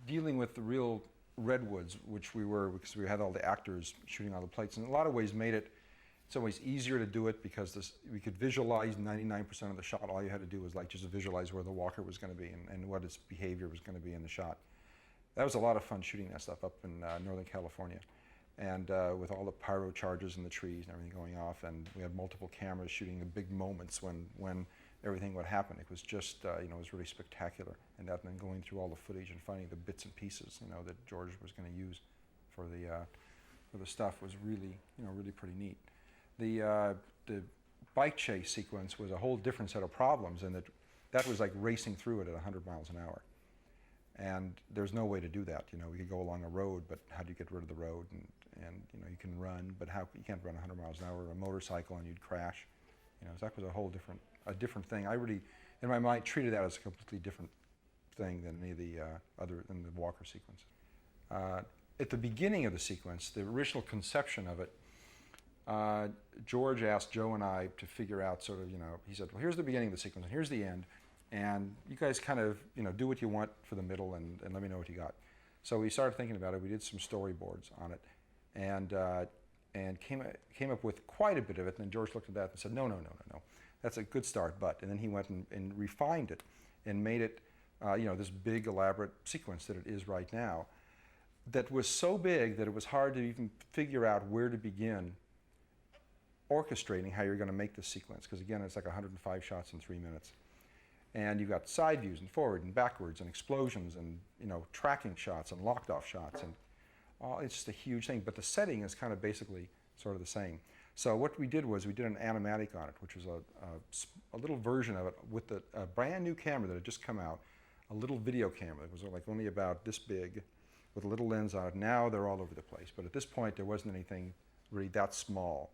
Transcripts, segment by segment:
dealing with the real Redwoods, which we were, because we had all the actors shooting all the plates, in a lot of ways made it, it's always easier to do it because we could visualize 99% of the shot. All you had to do was like just visualize where the walker was going to be and what its behavior was going to be in the shot. That was a lot of fun shooting that stuff up in Northern California. And with all the pyro charges in the trees and everything going off, and we had multiple cameras shooting the big moments when everything would happen. It was just, it was really spectacular. And then going through all the footage and finding the bits and pieces, that George was going to use for the stuff was really, really pretty neat. The bike chase sequence was a whole different set of problems, and that was like racing through it at 100 miles an hour. And there's no way to do that. We could go along a road, but how do you get rid of the road? And you can run, but you can't run 100 miles an hour on a motorcycle and you'd crash. So that was a whole different thing. I really, in my mind, treated that as a completely different thing than any of the than the walker sequence. At the beginning of the sequence, the original conception of it, George asked Joe and I to figure out sort of, he said, well, here's the beginning of the sequence and here's the end, and you guys kind of, do what you want for the middle and let me know what you got. So we started thinking about it. We did some storyboards on it, and came up with quite a bit of it. And then George looked at that and said, no, that's a good start, but. And then he went and refined it and made it, this big elaborate sequence that it is right now. That was so big that it was hard to even figure out where to begin orchestrating how you're going to make this sequence, because again, it's like 105 shots in 3 minutes. And you've got side views and forward and backwards and explosions and tracking shots and locked off shots, and it's just a huge thing. But the setting is kind of basically sort of the same. So what we did was we did an animatic on it, which was a little version of it with a brand new camera that had just come out, a little video camera that was like only about this big, with a little lens on it. Now they're all over the place, but at this point there wasn't anything really that small.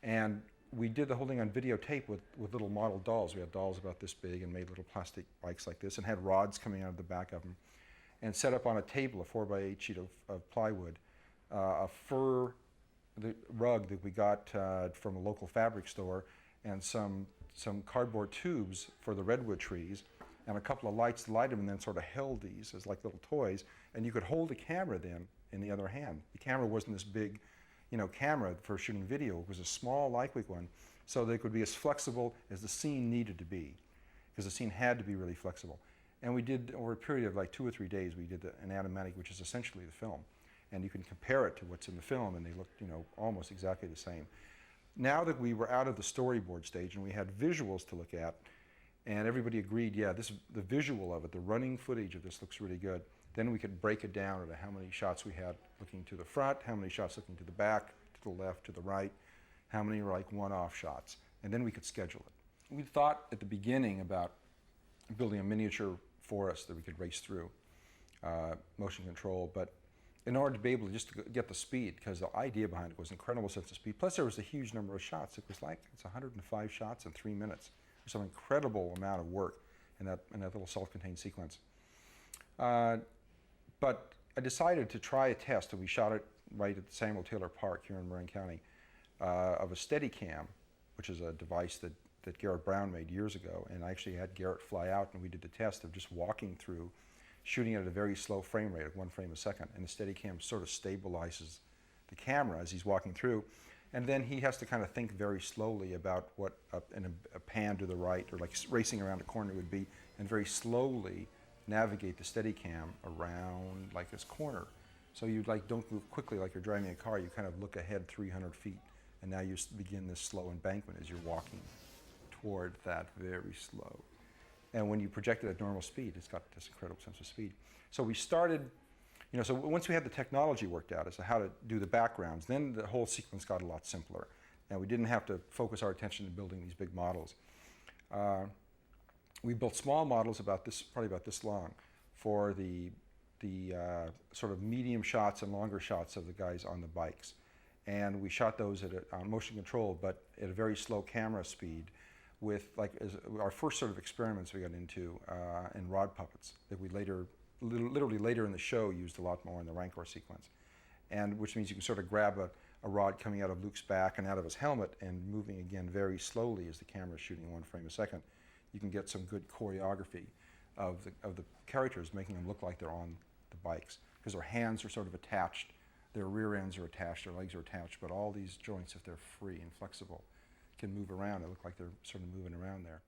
And we did the whole thing on videotape with little model dolls. We had dolls about this big and made little plastic bikes like this and had rods coming out of the back of them, and set up on a table, a 4x8 sheet of plywood, a fur rug that we got from a local fabric store, and some cardboard tubes for the redwood trees, and a couple of lights to light them, and then sort of held these as like little toys. And you could hold the camera then in the other hand. The camera wasn't this big camera for shooting video. It was a small, lightweight one, so that it could be as flexible as the scene needed to be, because the scene had to be really flexible. And we did, over a period of like 2 or 3 days, we did an animatic, which is essentially the film. And you can compare it to what's in the film, and they look, almost exactly the same. Now that we were out of the storyboard stage and we had visuals to look at, and everybody agreed, yeah, the visual of it, the running footage of this looks really good, then we could break it down into how many shots we had looking to the front, how many shots looking to the back, to the left, to the right, how many were like one-off shots, and then we could schedule it. We thought at the beginning about building a miniature forest that we could race through, motion control, but in order to be able to just get the speed, because the idea behind it was incredible sense of speed, plus there was a huge number of shots. It was like, it's 105 shots in 3 minutes. There's some incredible amount of work in that little self-contained sequence. But I decided to try a test, and we shot it right at Samuel Taylor Park here in Marin County, of a Steadicam, which is a device that Garrett Brown made years ago. And I actually had Garrett fly out, and we did the test of just walking through, shooting at a very slow frame rate of 1 frame a second. And the Steadicam sort of stabilizes the camera as he's walking through. And then he has to kind of think very slowly about what a pan to the right, or like racing around a corner would be, and very slowly navigate the Steadicam around like this corner. So you don't move quickly like you're driving a car. You kind of look ahead 300 feet, and now you begin this slow embankment as you're walking toward that very slow. And when you project it at normal speed, it's got this incredible sense of speed. So we started, so once we had the technology worked out as to how to do the backgrounds, then the whole sequence got a lot simpler. And we didn't have to focus our attention on building these big models. We built small models probably about this long, for the sort of medium shots and longer shots of the guys on the bikes. And we shot those on motion control, but at a very slow camera speed, with our first sort of experiments we got into in rod puppets that we literally later in the show used a lot more in the Rancor sequence. And which means you can sort of grab a rod coming out of Luke's back and out of his helmet and moving again very slowly as the camera is shooting 1 frame a second. You can get some good choreography of the characters, making them look like they're on bikes, because their hands are sort of attached, their rear ends are attached, their legs are attached, but all these joints, if they're free and flexible, can move around. They look like they're sort of moving around there.